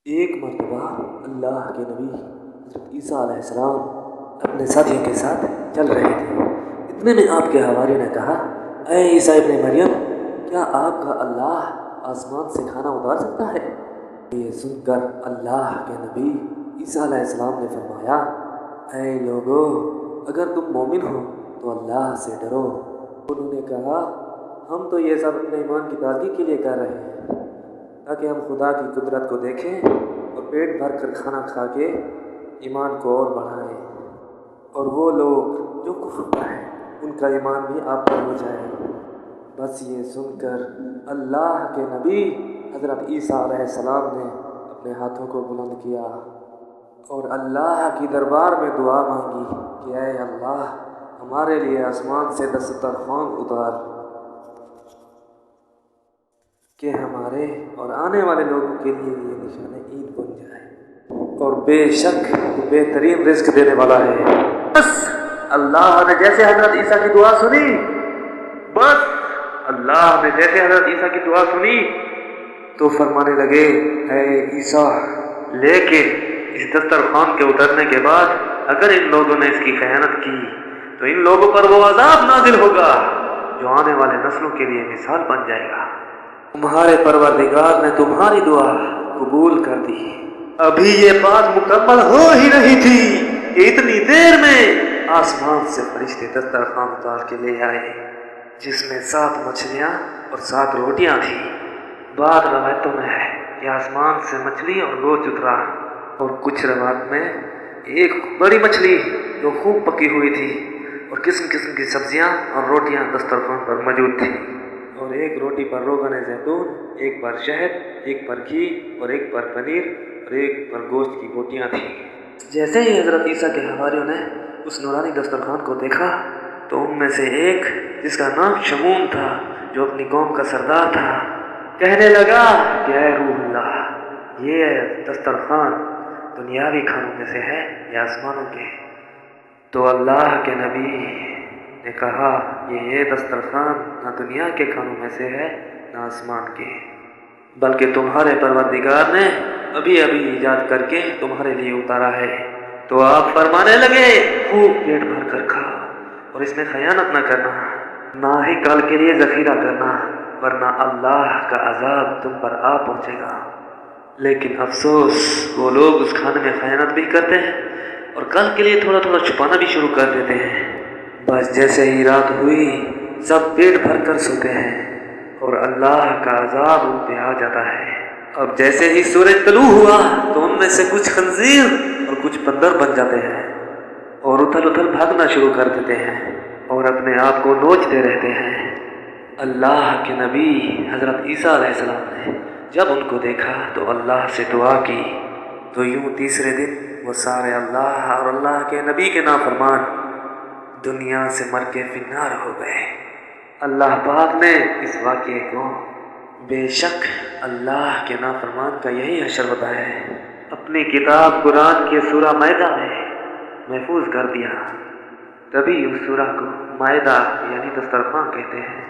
ایک مرتبہ اللہ کے نبی حضرت عیسیٰ علیہ السلام اپنے ساتھیوں کے ساتھ چل رہے تھے۔ اتنے میں آپ کے حواریوں نے کہا، اے عیسیٰ ابن مریم، کیا آپ کا اللہ آسمان سے کھانا اتار سکتا ہے؟ یہ سن کر اللہ کے نبی عیسیٰ علیہ السلام نے فرمایا، اے لوگو، اگر تم مومن ہو تو اللہ سے ڈرو۔ انہوں نے کہا، ہم تو یہ سب اپنے ایمان کی تازگی کے لیے کر رہے ہیں تاکہ ہم خدا کی قدرت کو دیکھیں اور پیٹ بھر کر کھانا کھا کے ایمان کو اور بڑھائیں، اور وہ لوگ جو کفر پر ہیں ان کا ایمان بھی آپ پر ہو جائے۔ بس یہ سن کر اللہ کے نبی حضرت عیسیٰ علیہ السلام نے اپنے ہاتھوں کو بلند کیا اور اللہ کی دربار میں دعا مانگی کہ اے اللہ، ہمارے لیے آسمان سے دسترخوان اتار کہ ہمارے اور آنے والے لوگوں کے لیے یہ نشان عید بن جائے، اور بے شک وہ بہترین رزق دینے والا ہے۔ بس اللہ نے جیسے حضرت عیسیٰ کی دعا سنی تو فرمانے لگے، اے عیسیٰ، لیکن اس دسترخوان کے اترنے کے بعد اگر ان لوگوں نے اس کی خیانت کی تو ان لوگوں پر وہ عذاب نازل ہوگا جو آنے والے نسلوں کے لیے مثال بن جائے گا۔ تمہارے پروردگار نے تمہاری دعا قبول کر دی۔ ابھی یہ بات مکمل ہو ہی نہیں تھی کہ اتنی دیر میں آسمان سے فرشتے دسترخوان اتار کے لے آئے، جس میں 7 مچھلیاں اور 7 روٹیاں تھیں۔ بعض روایتوں میں ہے کہ آسمان سے مچھلی اور گوشت اترا، اور کچھ روایت میں ایک بڑی مچھلی جو خوب پکی ہوئی تھی، اور قسم قسم کی سبزیاں اور روٹیاں دسترخوان پر موجود تھیں، اور ایک روٹی پر روغن زیتون، ایک پر شہد، ایک پر گھی، اور ایک پر پنیر، اور ایک پر گوشت کی بوٹیاں تھیں۔ جیسے ہی حضرت عیسیٰ کے حواریوں نے اس نورانی دسترخوان کو دیکھا تو ان میں سے ایک، جس کا نام شمون تھا، جو اپنی قوم کا سردار تھا، کہنے لگا کہ اے روح اللہ، یہ دسترخوان دنیاوی کھانوں میں سے ہے یا آسمانوں کے؟ تو اللہ کے نبی نے کہا، یہ دسترخوان نہ دنیا کے کھانوں میں سے ہے نہ آسمان کے، بلکہ تمہارے پروردگار نے ابھی ابھی ایجاد کر کے تمہارے لیے اتارا ہے۔ تو آپ فرمانے لگے، خوب پیٹ بھر کر کھا اور اس میں خیانت نہ کرنا، نہ ہی کل کے لیے ذخیرہ کرنا، ورنہ اللہ کا عذاب تم پر آ پہنچے گا۔ لیکن افسوس، وہ لوگ اس کھانے میں خیانت بھی کرتے ہیں اور کل کے لیے تھوڑا تھوڑا چھپانا بھی شروع کر دیتے ہیں۔ بس جیسے ہی رات ہوئی سب پیٹ بھر کر سوتے ہیں اور اللہ کا عذاب ان پہ آ جاتا ہے۔ اب جیسے ہی سورج طلوع ہوا تو ان میں سے کچھ خنزیر اور کچھ بندر بن جاتے ہیں اور اتھل اتھل بھاگنا شروع کر دیتے ہیں اور اپنے آپ کو نوچتے رہتے ہیں۔ اللہ کے نبی حضرت عیسیٰ علیہ السلام نے جب ان کو دیکھا تو اللہ سے دعا کی، تو یوں تیسرے دن وہ سارے اللہ اور اللہ کے نبی کے نافرمان دنیا سے مر کے فنار ہو گئے۔ اللہ پاک نے اس واقعے کو بے شک اللہ کے نافرمان کا یہی حشر ہوتا ہے اپنی کتاب قرآن کے سورہ مائدہ میں محفوظ کر دیا، تبھی اس سورہ کو مائدہ یعنی دسترخوان کہتے ہیں۔